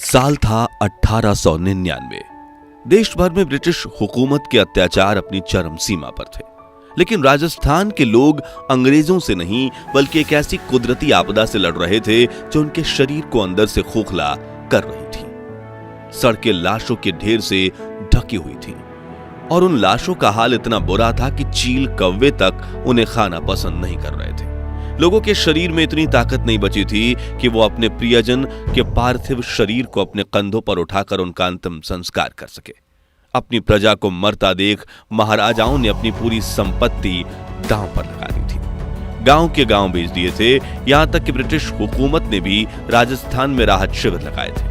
साल था 1899। देश भर में ब्रिटिश हुकूमत के अत्याचार अपनी चरम सीमा पर थे, लेकिन राजस्थान के लोग अंग्रेजों से नहीं बल्कि एक ऐसी कुदरती आपदा से लड़ रहे थे जो उनके शरीर को अंदर से खोखला कर रही थी। सड़कें लाशों के ढेर से ढकी हुई थीं और उन लाशों का हाल इतना बुरा था कि चील कौवे तक उन्हें खाना पसंद नहीं कर रहे थे। लोगों के शरीर में इतनी ताकत नहीं बची थी कि वो अपने प्रियजन के पार्थिव शरीर को अपने कंधों पर उठाकर उनका अंतिम संस्कार कर सके। अपनी प्रजा को मरता देख महाराजाओं ने अपनी पूरी संपत्ति दांव पर लगा दी थी। गांव के गांव बेच दिए थे, यहां तक कि ब्रिटिश हुकूमत ने भी राजस्थान में राहत शिविर लगाए थे।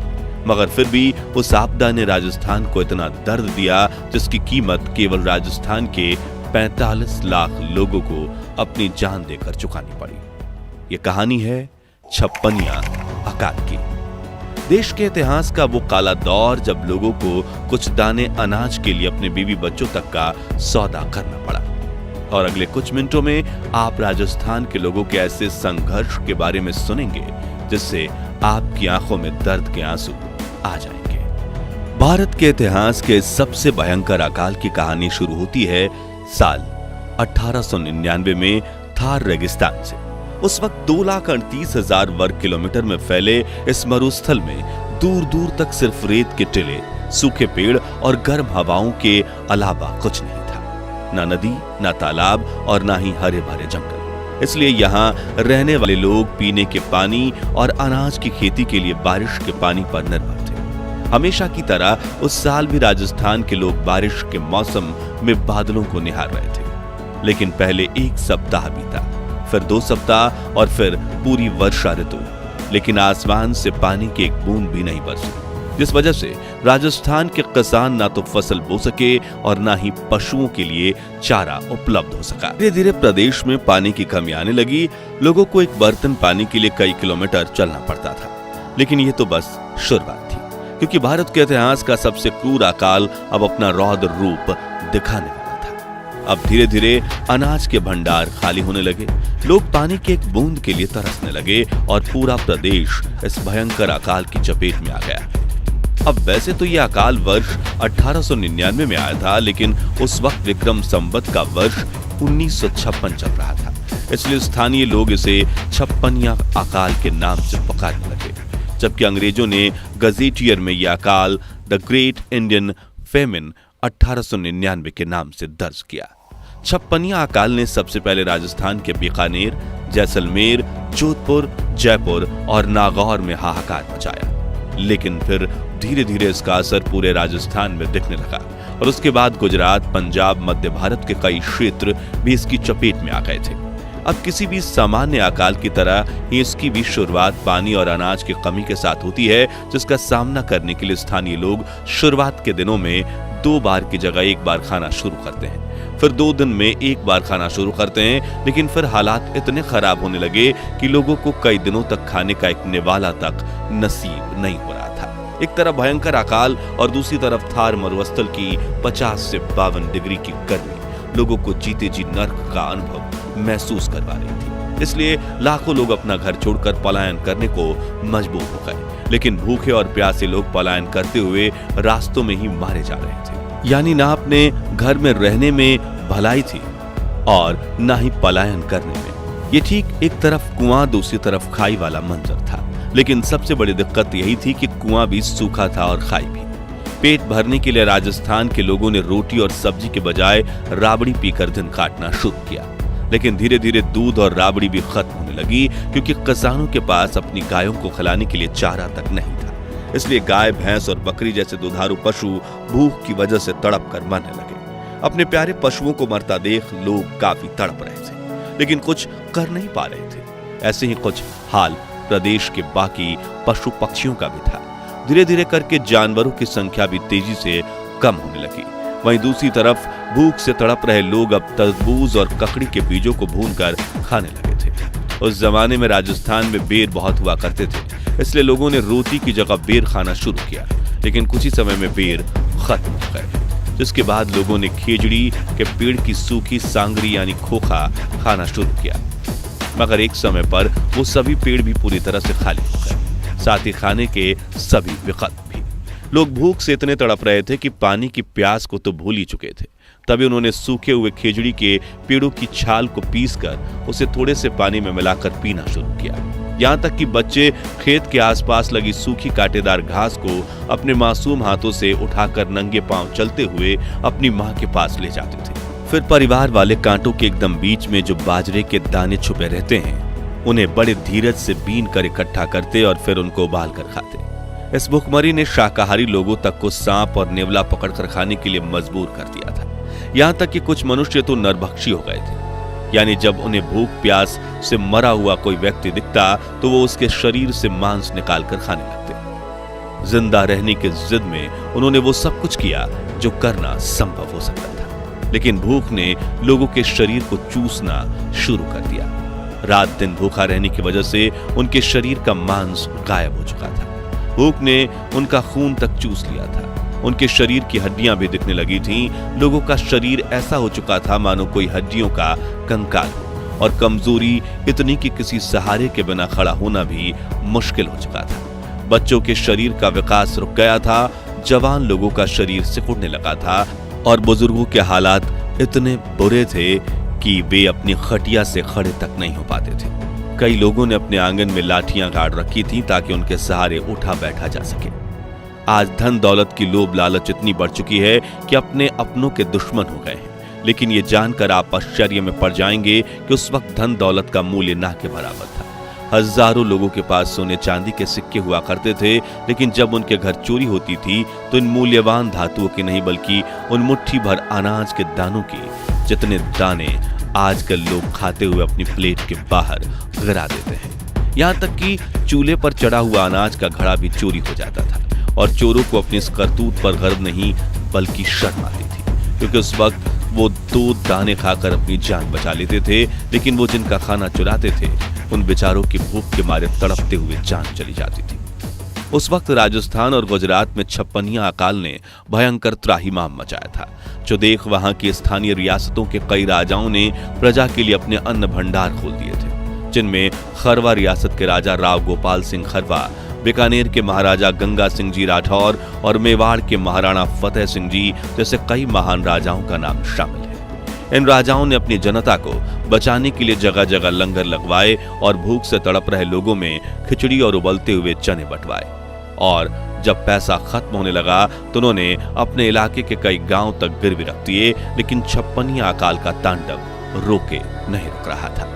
मगर फिर भी उस आपदा ने राजस्थान को इतना दर्द दिया जिसकी कीमत केवल राजस्थान के 45 लाख लोगों को अपनी जान देकर चुकानी पड़ी। ये कहानी है छप्पनिया अकाल की। देश के इतिहास का वो काला दौर जब लोगों को कुछ दाने अनाज के लिए अपने बीवी बच्चों तक का सौदा करना पड़ा। और अगले कुछ मिनटों में आप राजस्थान के लोगों के ऐसे संघर्ष के बारे में सुनेंगे जिससे आपकी आंखों में दर्द के आंसू आ जाएंगे। भारत के इतिहास के सबसे भयंकर अकाल की कहानी शुरू होती है साल 1899 में थार रेगिस्तान से। उस वक्त 2,38,000 वर्ग किलोमीटर में फैले इस मरुस्थल में दूर दूर तक सिर्फ रेत के टिले, सूखे पेड़ और गर्म हवाओं के अलावा कुछ नहीं था। ना नदी, ना तालाब और ना ही हरे भरे जंगल। इसलिए यहाँ रहने वाले लोग पीने के पानी और अनाज की खेती के लिए बारिश के पानी पर निर्भर थे। हमेशा की तरह उस साल भी राजस्थान के लोग बारिश के मौसम में बादलों को निहार रहे थे। लेकिन पहले एक सप्ताह बीता, फिर 2 सप्ताह और फिर पूरी वर्षा ऋतु, लेकिन आसमान से पानी की एक बूंद भी नहीं बरसी, जिस वजह से राजस्थान के किसान ना तो फसल बो सके और ना ही पशुओं के लिए चारा उपलब्ध हो सका। धीरे धीरे प्रदेश में पानी की कमी आने लगी। लोगों को एक बर्तन पानी के लिए कई किलोमीटर चलना पड़ता था। लेकिन ये तो बस शुरुआत थी, क्योंकि भारत के इतिहास का सबसे क्रूर अकाल अब अपना रौद्र रूप दिखाने वाला था। अब धीरे धीरे अनाज के भंडार खाली होने लगे, लोग पानी की एक बूंद के लिए तरसने लगे और पूरा प्रदेश इस भयंकर अकाल की चपेट में आ गया। अब वैसे तो यह अकाल वर्ष 1899 में आया था, लेकिन उस वक्त विक्रम संवत का वर्ष 1956 चल रहा था। इसलिए स्थानीय लोग इसे छप्पनिया अकाल के नाम से पुकारने लगे, जबकि अंग्रेजों ने गजेटियर में यह अकाल द ग्रेट इंडियन फेमिन 1899 के नाम से दर्ज किया। छप्पनिया अकाल ने सबसे पहले राजस्थान के बीकानेर, जैसलमेर, जोधपुर, जयपुर और नागौर में हाहाकार मचाया। लेकिन फिर धीरे धीरे इसका असर पूरे राजस्थान में दिखने लगा और उसके बाद गुजरात, पंजाब, मध्य भारत के कई क्षेत्र भी इसकी चपेट में आ गए थे। अब किसी भी सामान्य अकाल की तरह ही इसकी भी शुरुआत पानी और अनाज की कमी के साथ होती है, जिसका सामना करने के लिए स्थानीय लोग शुरुआत के दिनों में 2 बार की जगह 1 बार खाना शुरू करते हैं, फिर 2 दिन में 1 बार खाना शुरू करते हैं। लेकिन फिर हालात इतने खराब होने लगे कि लोगों को कई दिनों तक खाने का एक निवाला तक नसीब नहीं हो रहा था। एक तरफ भयंकर अकाल और दूसरी तरफ थार मरुस्थल की 50 से 52 डिग्री की गर्मी लोगों को जीते जी नर्क का अनुभव महसूस करवा रही थी। इसलिए लाखों लोग अपना घर छोड़कर पलायन करने को मजबूर हो गए। लेकिन भूखे और प्यासे लोग पलायन करते हुए रास्तों में ही मारे जा रहे थे। यानी ना अपने घर में रहने में भलाई थी और ना ही पलायन करने में। ये ठीक एक तरफ कुआं, दूसरी तरफ खाई वाला मंजर था। लेकिन सबसे बड़ी दिक्कत यही थी कि कुआं भी सूखा था और खाई भी। पेट भरने के लिए राजस्थान के लोगों ने रोटी और सब्जी के बजाय राबड़ी पीकर दिन काटना शुरू किया। लेकिन धीरे धीरे दूध और राबड़ी भी खत्म होने लगी, क्योंकि किसानों के पास अपनी गायों को खिलाने के लिए चारा तक नहीं था। इसलिए गाय, भैंस और बकरी जैसे दुधारू पशु भूख की वजह से तड़प कर मरने लगे। अपने प्यारे पशुओं को मरता देख लोग काफी तड़प रहे थे, लेकिन कुछ कर नहीं पा रहे थे। ऐसे ही कुछ हाल प्रदेश के बाकी पशु पक्षियों का भी था। धीरे धीरे करके जानवरों की संख्या भी तेजी से कम होने लगी। वहीं दूसरी तरफ भूख से तड़प रहे लोग अब तरबूज और ककड़ी के बीजों को भूनकर खाने लगे थे। उस जमाने में राजस्थान में बेर बहुत हुआ करते थे, इसलिए लोगों ने रोटी की जगह बेर खाना शुरू किया। लेकिन कुछ ही समय में बेर खत्म हो गए, जिसके बाद लोगों ने खेजड़ी के पेड़ की सूखी सांगरी यानी खोखा खाना शुरू किया। मगर एक समय पर वो सभी पेड़ भी पूरी तरह से खाली हो गए। साथ ही खाने के सभी विकल्प भी। लोग भूख से इतने तड़प रहे थे कि पानी की प्यास को तो भूल ही चुके थे। तभी उन्होंने सूखे हुए खेजड़ी के पेड़ों की छाल को पीसकर उसे थोड़े से पानी में मिलाकर पीना शुरू किया। यहाँ तक कि बच्चे खेत के आसपास लगी सूखी कांटेदार घास को अपने मासूम हाथों से उठाकर नंगे पांव चलते हुए अपनी मां के पास ले जाते थे। फिर परिवार वाले कांटों के एकदम बीच में जो बाजरे के दाने छुपे रहते हैं, उन्हें बड़े धीरज से बीन कर इकट्ठा करते और फिर उनको उबाल कर खाते। इस भुखमरी ने शाकाहारी लोगों तक को सांप और नेवला पकड़कर खाने के लिए मजबूर कर दिया था। यहाँ तक कि कुछ मनुष्य तो नरभक्षी हो गए थे, यानी जब उन्हें भूख प्यास से मरा हुआ कोई व्यक्ति दिखता तो वो उसके शरीर से मांस निकालकर खाने लगते। जिंदा रहने की जिद में उन्होंने वो सब कुछ किया जो करना संभव हो सकता था, लेकिन भूख ने लोगों के शरीर को चूसना शुरू कर दिया। रात दिन भूखा रहने की वजह से उनके शरीर का मांस गायब हो चुका था। भूख ने उनका खून तक चूस लिया था। उनके शरीर की हड्डियां भी दिखने लगी थीं। लोगों का शरीर ऐसा हो चुका था मानो कोई हड्डियों का कंकाल हो, और कमजोरी इतनी कि किसी सहारे के बिना खड़ा होना भी मुश्किल हो चुका था। बच्चों के शरीर का विकास रुक गया था, जवान लोगों का शरीर सिकुड़ने लगा था, और बुजुर्गों के हालात इतने बुरे थे कि वे अपनी खटिया से खड़े तक नहीं हो पाते थे। कई लोगों ने अपने आंगन में लाठियां गाड़ रखी थी ताकि उनके सहारे उठा बैठा जा सके। आज धन दौलत की लोभ लालच इतनी बढ़ चुकी है कि अपने अपनों के दुश्मन हो गए हैं। लेकिन ये जानकर आप आश्चर्य में पड़ जाएंगे कि उस वक्त धन दौलत का मूल्य ना के बराबर था। हजारों लोगों के पास सोने चांदी के सिक्के हुआ करते थे, लेकिन जब उनके घर चोरी होती थी तो इन मूल्यवान धातुओं के नहीं बल्कि उन मुट्ठी भर अनाज के दानों के जितने दाने आजकल लोग खाते हुए अपनी प्लेट के बाहर गिरा देते हैं। यहाँ तक कि चूल्हे पर चढ़ा हुआ अनाज का घड़ा भी चोरी हो जाता था, और चोरों को अपनी इस करतूत पर गर्व नहीं बल्कि शर्म आती थी, क्योंकि उस वक्त वो 2 दाने खाकर अपनी जान बचा लेते थे, लेकिन वो जिनका खाना चुराते थे उन बेचारों की भूख के मारे तड़पते हुए जान चली जाती थी। उस वक्त राजस्थान और गुजरात में छप्पनिया अकाल ने भयंकर त्राहिमाम मचाया था, जो देख वहां की स्थानीय रियासतों के कई राजाओं ने प्रजा के लिए अपने अन्न भंडार खोल दिए थे, जिनमें खरवा रियासत के राजा राव गोपाल सिंह खरवा, बीकानेर के महाराजा गंगा सिंह जी राठौर और मेवाड़ के महाराणा फतेह सिंह जी जैसे कई महान राजाओं का नाम शामिल है। इन राजाओं ने अपनी जनता को बचाने के लिए जगह जगह लंगर लगवाए और भूख से तड़प रहे लोगों में खिचड़ी और उबलते हुए चने बंटवाए। और जब पैसा खत्म होने लगा तो उन्होंने अपने इलाके के कई गांव तक गिरवी रख दिए, लेकिन छप्पनिया अकाल का तांडव रोके नहीं रुक रहा था।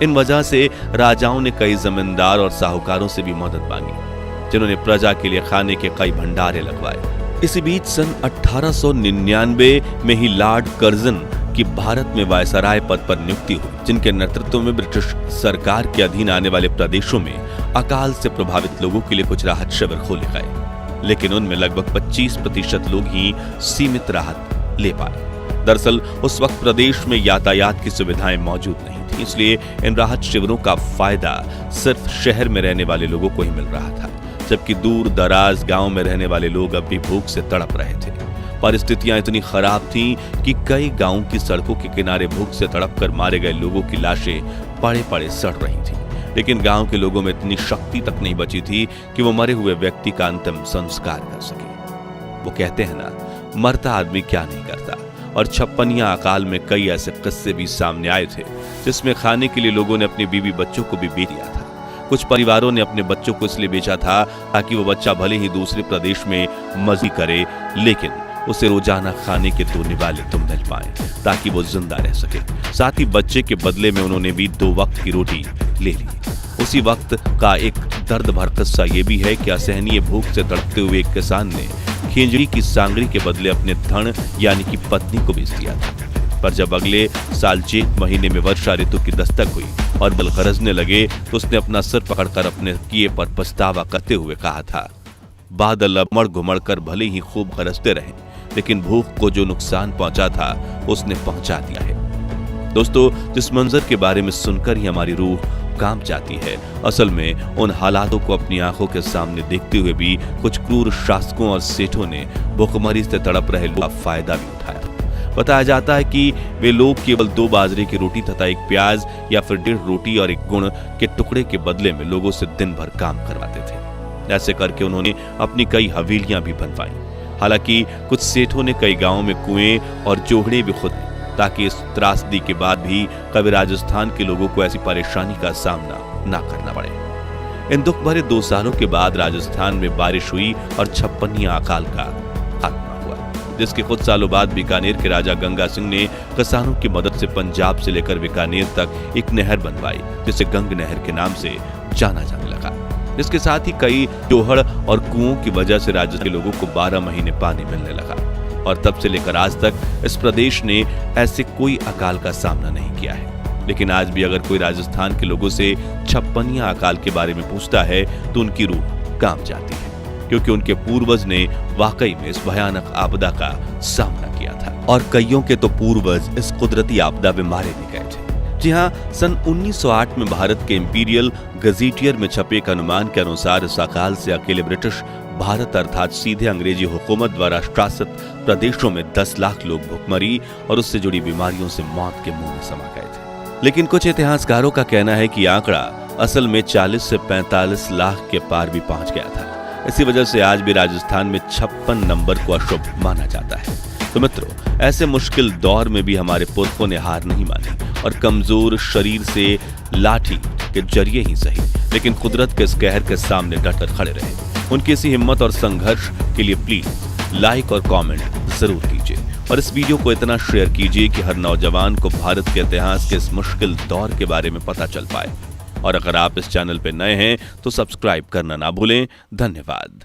इन वजह से राजाओं ने कई जमींदार और साहूकारों से भी मदद मांगी, जिन्होंने प्रजा के लिए खाने के कई भंडारे लगवाए। इसी बीच सन 1899 में ही लॉर्ड कर्जन की भारत में वायसराय पद पर नियुक्ति हुई, जिनके नेतृत्व में ब्रिटिश सरकार के अधीन आने वाले प्रदेशों में अकाल से प्रभावित लोगों के लिए कुछ राहत शिविर खोले गए, लेकिन उनमें लगभग 25% लोग ही सीमित राहत ले पाए। दरअसल उस वक्त प्रदेश में यातायात की सुविधाएं मौजूद नहीं थी, इसलिए इन राहत शिविरों का फायदा सिर्फ शहर में रहने वाले लोगों को ही मिल रहा था, जबकि दूर दराज गांव में रहने वाले लोग अब भी भूख से तड़प रहे थे। परिस्थितियां इतनी खराब थीं कि कई गांवों की सड़कों के किनारे भूख से तड़पकर मारे गए लोगों की लाशें पड़े पड़े सड़ रही थीं, लेकिन गांव के लोगों में इतनी शक्ति तक नहीं बची थी कि वो मरे हुए व्यक्ति का अंतिम संस्कार कर सके। वो कहते हैं ना, मरता आदमी क्या नहीं करता। और छप्पनिया अकाल में कई ऐसे किस्से भी सामने आए थे जिसमें खाने के लिए लोगों ने अपनी बीवी बच्चों को भी बेच दिया था। कुछ परिवारों ने अपने बच्चों को इसलिए बेचा था ताकि वो बच्चा भले ही दूसरे प्रदेश में मजी करे, लेकिन उसे रोजाना खाने के 2 निवाले तो मिल पाए ताकि वो जिंदा रह सके। साथ ही बच्चे के बदले में उन्होंने भी 2 वक्त की रोटी ले ली। उसी वक्त का एक दर्द भर किस्सा ये भी है कि असहनीय भूख से तड़पते हुए एक किसान ने खेजड़ी की सांगड़ी के बदले अपने धन यानी कि पत्नी को बेच दिया था। पर जब अगले साल चैत महीने में वर्षा ऋतु की दस्तक हुई और बल गरजने लगे तो उसने अपना सिर पकड़कर अपने किए पर पछतावा करते हुए कहा था, बादल अमड़ घुमड़ कर भले ही खूब गरजते रहे, लेकिन भूख को जो नुकसान पहुंचा था उसने पहुंचा दिया है। दोस्तों, जिस मंजर के बारे में सुनकर ही हमारी रूह कांप जाती है, असल में उन हालातों को अपनी आंखों के सामने देखते हुए भी कुछ क्रूर शासकों और सेठों ने भूखमरी से तड़प रहे लोगों का फायदा भी उठाया। बताया जाता है कि वे लोग केवल 2 बाजरे की रोटी तथा 1 प्याज या फिर 1.5 रोटी और 1 गुड़ के टुकड़े के बदले में लोगों से दिन भर काम करवाते थे। ऐसे करके उन्होंने अपनी कई हवेलियां भी बनवाई। हालांकि कुछ सेठों ने कई गांवों में कुएं और जोहड़े भी खोदे ताकि इस त्रासदी के बाद भी कभी राजस्थान के लोगों को ऐसी परेशानी का सामना ना करना पड़े। इन दुख भरे 2 सालों के बाद राजस्थान में बारिश हुई और छप्पनिया अकाल का खात्मा हुआ, जिसके कुछ सालों बाद बीकानेर के राजा गंगा सिंह ने किसानों की मदद से पंजाब से लेकर बीकानेर तक एक नहर बनवाई, जिसे गंग नहर के नाम से जाना जाने लगा। इसके साथ ही कई जोहड़ और कुओं की वजह से राज्य के लोगों को 12 महीने पानी मिलने लगा और तब से लेकर आज तक इस प्रदेश ने ऐसे कोई अकाल का सामना नहीं किया है। लेकिन आज भी अगर कोई राजस्थान के लोगों से छप्पनिया अकाल के बारे में पूछता है तो उनकी रूह कांप जाती है, क्योंकि उनके पूर्वज ने वाकई में इस भयानक आपदा का सामना किया था और कईयों के तो पूर्वज इस कुदरती आपदा में मारे भी गए थे। जी हाँ, सन 1908 में भारत के इंपीरियल गजेटियर में छपे एक अनुमान के अनुसार इस अकाल से अकेले ब्रिटिश भारत अर्थात सीधे अंग्रेजी हुकूमत द्वारा शासित प्रदेशों में 10 लाख लोग भुखमरी और उससे जुड़ी बीमारियों से मौत के मुंह में समा गए थे। लेकिन कुछ इतिहासकारों का कहना है कि आंकड़ा असल में 40 से 45 लाख के पार भी पहुंच गया था। इसी वजह से आज भी राजस्थान में 56 नंबर को अशुभ माना जाता है। तो मित्रों, ऐसे मुश्किल दौर में भी हमारे पुरखों ने हार नहीं मानी और कमजोर शरीर से लाठी के जरिए ही सही, लेकिन कुदरत के इस कहर के सामने डटकर खड़े रहे। उनकी इसी हिम्मत और संघर्ष के लिए प्लीज लाइक और कमेंट जरूर कीजिए और इस वीडियो को इतना शेयर कीजिए कि हर नौजवान को भारत के इतिहास के इस मुश्किल दौर के बारे में पता चल पाए। और अगर आप इस चैनल पर नए हैं तो सब्सक्राइब करना ना भूलें। धन्यवाद।